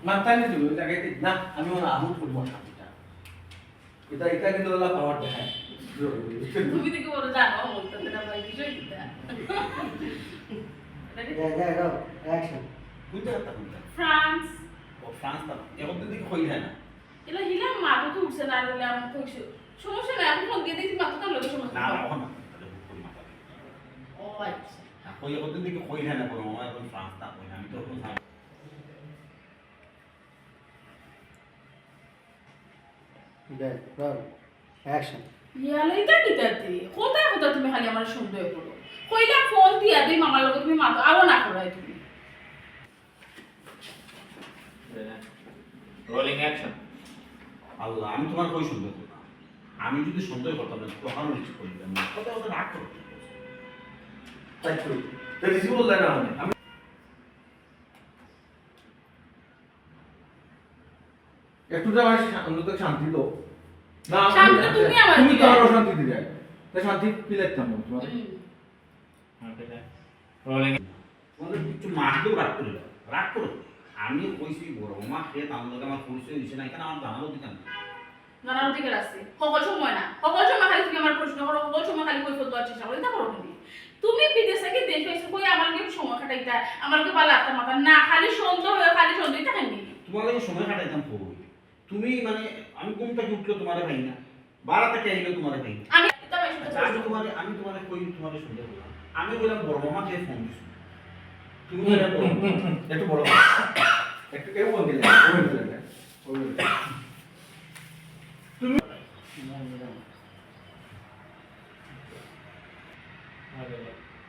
মাথায় নিয়ে দিল লাগাইতে না আমি ওর আবু করবো না এটা কিন্তু ওলা পাওয়ার দেখায় তুমি থেকে বড় জানো বলতে না ভাই বিষয় কিটা অ্যাকশন বুঝতে পারতাম ফ্রান্স ও ফ্রান্স তা এখন দিকে কই না এলা হিলা মাথা তো উঠছে না রে আমি কইছি সমস্যা নাই আমি ফোন দিয়ে দিই মাথা তো লগে সমস্যা না না এখন না তাহলে বুক করি মাথা ও আচ্ছা কই এখন দিকে কই না বড় মামা এখন ফ্রান্স তা কই আমি তো অ্যাকশন ইয়ালাইতা কিতাতে কোথায় কোথায় তুমি খালি আমার সন্দেহ করো কইলা ফোন দিয়া দেই মামার লগে তুমি মাথা আও না করাই তুমি রোলিং অ্যাকশন আল্লাহ আমি তোমার কই সন্দেহ করব আমি যদি সন্দেহ করতাম না তখন রিস্ক করি না কথা কথা রাগ করো তাই কই তো রিস্ক বললে না আমি একটু যা অন্তত শান্তি দাও না শান্তি তুমি আমার তুমি তো দিলে। আরো শান্তি দিলে তাই শান্তি কি লাগতাম তোমার রোলিং তোমাদের কিছু মারতেও রাগ করে দাও রাগ করো আমি কইছি বড় মা সে তার লগে আমার পরিচয় দিছে না এখানে আমার জানালো দিতাম নানার দিকে আছে সকল সময় না সকল সময় খালি তুমি আমার প্রশ্ন করো সকল সময় খালি কই ফটো আছে সকল তা করো তুমি বিদেশে কি দেশে এসে কই আমার লগে সময় কাটাইতা আমার লগে ভালো লাগতা মাথা না খালি সন্দেহ হয়ে খালি সন্দেহটা কেন তোমার লগে সময় কাটাইতাম কই তুমি মানে আমি ঘুম থেকে উঠলে তোমারে পাই না বারা থেকে আইলে তোমারে পাই না আমি এটা বেশি আচ্ছা আমি তোমারে কই তোমারে সন্দেহ করলাম আমি বললাম বড় মামাকে ফোন দিছি তুমি এটা বলো একটু বড় একটু কেউ ফোন দিলে ওই দিলে ওই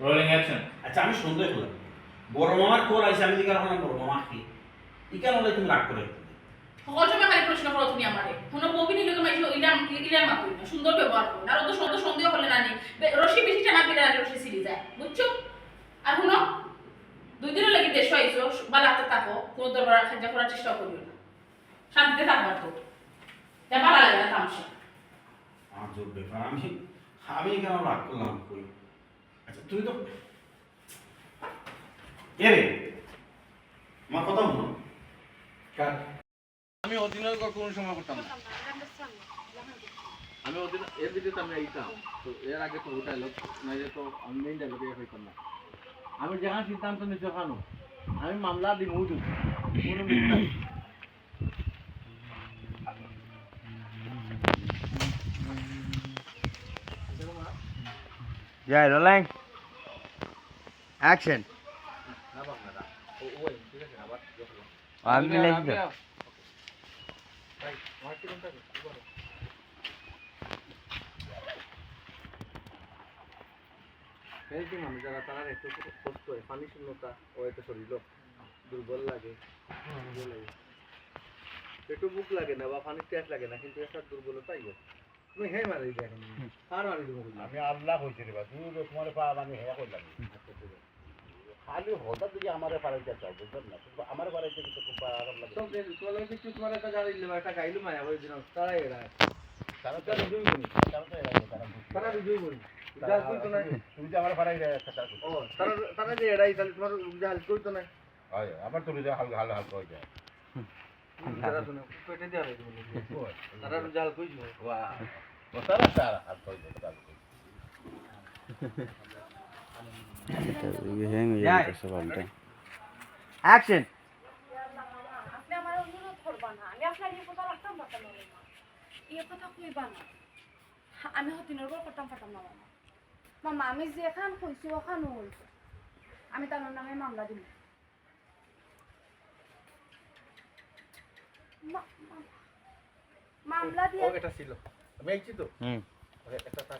রোলিং অ্যাকশন আচ্ছা আমি সন্দেহ করলাম বড় মামার কল আইছে আমি দিকে রাখলাম বড় মামা কি ইকান হলে তুমি রাগ করে সকল সময় খালি প্রশ্ন করো তুমি আমারে কোনো ববিনি লগে মাইছো ইলার মাতুই না সুন্দর ব্যবহার করো আর তো সন্দেহ হলে না নি রশি বেশি টানা দিলে আর রশি সিরি যায় বুঝছো আর শুনো দুই দিনের লাগি দেশ আইছো বা লাগতে থাকো কোনো দরবার খাজা করার চেষ্টা করিও না শান্তিতে থাকবার তো যা ভালো লাগে না তামসা আজব ব্যাপার আমি কেন রাগ করলাম কই আচ্ছা তুমি তো এরে আমার কথা বলো আমি অধীনের কোনো সময় করতাম না আমি অধীন এর ভিতরে আমি আইতাম তো এর আগে তো ওটা লোক নাইলে তো আমি মেইন ডায়লগ এ হইতাম না আমি যেখানে সিদ্ধান্ত নিচ্ছি ওখানে আমি মামলা দিই মজুদ কোনো মিথ্যা নেই। Yeah, rolling. Action. না বাংলা ও ঠিক আছে আবার আমি লিখব। হেলদি মানুষ যারা তারা একটু কষ্ট হয় পানি শূন্যতা ও এত শরীর দুর্বল লাগে একটু বুক লাগে না বা পানির টেস্ট লাগে না কিন্তু একটা দুর্বলতাই হয় তুমি হে মারি দেখেন কার মারি দেবো আমি আল্লাহ কইছি রে বা তুই তো তোমার পা মানে হেয়া কইলাম খালি হঠাৎ যদি আমার পারাইতে চাও বুঝলেন না কিন্তু আমার পারাইতে কিন্তু খুব আরাম লাগে তো তোমার কিছু তোমার একটা গাড়ি দিলে একটা গাইলো মায়া হয়ে দিন তারা এরা তারা তো রুজুই করি তারা তো এরা তারা রুজুই করি যা কই তো না তুমি যে আমার পারাই যায় একটা ও তারা তারা যে এরাই তাহলে তোমার যা কই তো না হয় আমার তো রুজা হালকা হালকা হালকা হয়ে যায় তারা শুনে পেটে দেওয়া হয়েছে তারা জাল কই বাহ ও তারা তারা হালকা হয়ে যায় তারা Action. আপনি আমার অনুরোধ করবা না আমি আপনার এই কথা রাখতাম পারতাম না মা এই কথা কইবা না আমি হতিনের গল্প করতাম পারতাম না মামা মামা আমি যে এখান কইছি ওখানেও হইছে আমি তার নামে মামলা দিব মামলা দিয়ে ও এটা ছিল আমি আইছি তো একটা